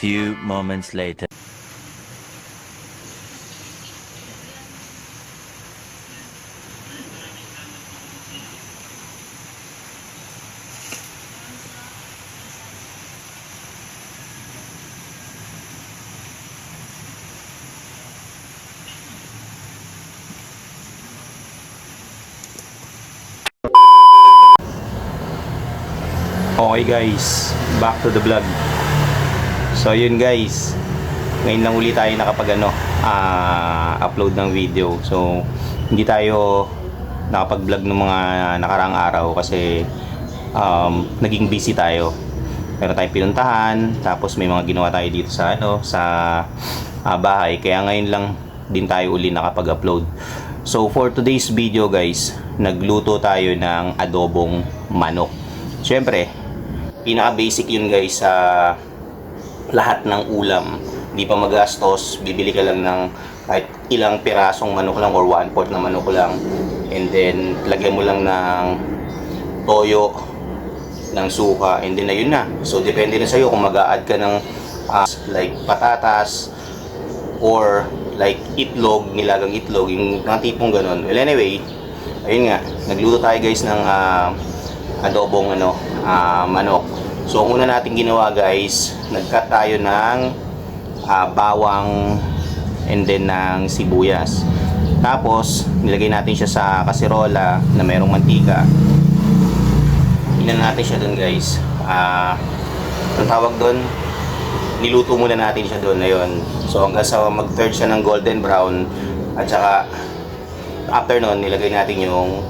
Few moments later. Okay guys, back to the vlog. So yun guys, ngayon lang uli tayo upload ng video. So hindi tayo nakapag-vlog ng mga nakaraang araw kasi naging busy tayo. Meron tayong pinuntahan, tapos may mga ginawa tayo dito sa bahay. Kaya ngayon lang din tayo uli nakapag-upload. So for today's video guys, nagluto tayo ng adobong manok. Siyempre, pinaka-basic yun guys sa lahat ng ulam. Hindi pa magastos, bibili ka lang ng kahit ilang pirasong manok lang or 1/4 na manok lang, and then lagyan mo lang ng toyo, ng suka, and then ayun na. So depende na sa'yo kung mag-a-add ka ng like patatas or like itlog, nilagang itlog, yung mga tipong ganun. Well anyway, ayun nga, nagluto tayo guys ng adobong manok. So ang una natin ginawa guys, nag-cut tayo ng bawang and then ng sibuyas. Tapos nilagay natin siya sa kaserola na mayroong mantika. Ilan natin siya doon guys. Ang tawag doon, niluto muna natin siya doon. Ayun. So hanggang sa mag-turn siya ng golden brown, at saka after nun nilagay natin yung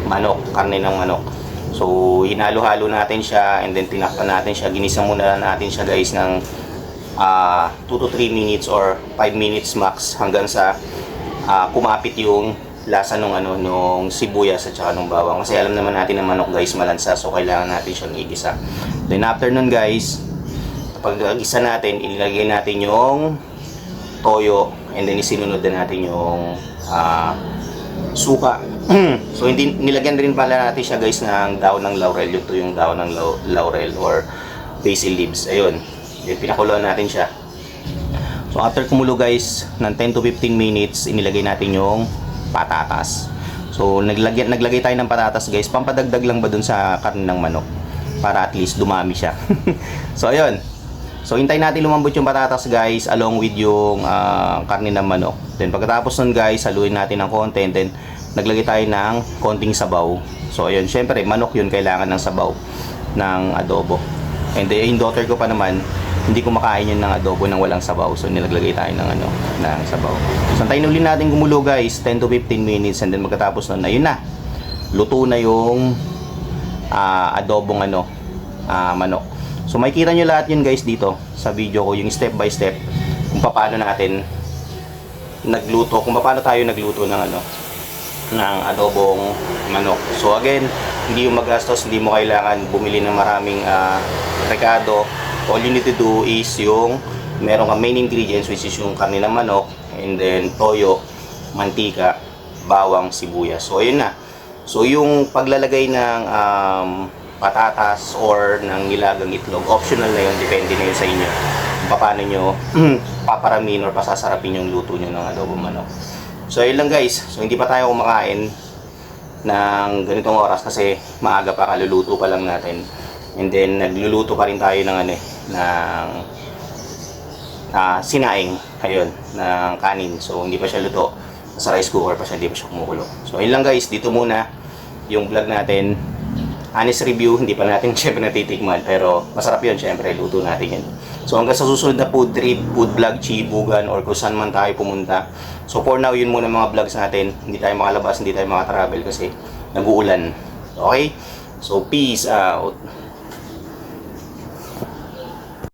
manok, karne ng manok. So hinalo-halo natin siya, and then tinakpan natin siya. Ginisa muna natin siya guys ng 2 to 3 minutes or 5 minutes max, hanggang sa kumapit yung lasa nung sibuyas at saka nung bawang. Kasi alam naman natin na manok guys malansa, so kailangan natin siyang igisa. Then after nun guys, pag igisa natin, ilagay natin yung toyo, and then isinunod na natin yung suka. So hindi nilagyan rin pala natin siya guys ng daon ng laurel. Ito yung daon ng laurel or basil leaves. Ayun, pinakuluan natin siya. So after kumulo guys ng 10 to 15 minutes, inilagay natin yung patatas. So naglagay tayo ng patatas guys, pampadagdag lang ba dun sa karne ng manok, para at least dumami siya. So ayun, so hintayin natin lumambot yung patatas guys along with yung karne ng manok. Then pagkatapos nun guys, haluin natin ng konti, and then naglagay tayo ng konting sabaw. So ayun, syempre manok yun, kailangan ng sabaw ng adobo. And then yung daughter ko pa naman, hindi kumakain yun ng adobo nang walang sabaw. So nilaglagay tayo ng sabaw. So antayin ulit natin gumulo guys, 10 to 15 minutes, and then magkatapos nun, ayun na, luto na yung adobong manok. So makikita nyo lahat yun guys dito sa video ko, yung step by step kung paano natin nagluto, kung paano tayo nagluto ng adobong manok. So again, hindi yung magastos, hindi mo kailangan bumili ng maraming rekado. All you need to do is yung meron kang main ingredients, which is yung karne ng manok, and then toyo, mantika, bawang, sibuyas. So ayun na. So yung paglalagay ng patatas or ng nilagang itlog, optional na yun, depende na yun sa inyo kung paano nyo paparamin or pasasarapin yung luto nyo ng adobong manok. So ayun lang guys. So hindi pa tayo kumakain ng ganitong oras kasi maaga pa, kaluluto pa lang natin. And then nagluluto pa rin tayo ng sinaing, ayun, ng kanin. So hindi pa siya luto. Sa rice cooker pa siya, hindi pa siya kumukulo. So ayun lang guys, dito muna yung vlog natin. Honest review, hindi pa natin syempre natitikman, pero masarap yun, syempre luto natin yun. So hanggang sa susunod na food trip, food vlog, chibugan, or kung saan man tayo pumunta. So for now, yun muna mga vlogs natin. Hindi tayo makalabas, hindi tayo makatravel kasi nag-uulan. Okay? So peace out.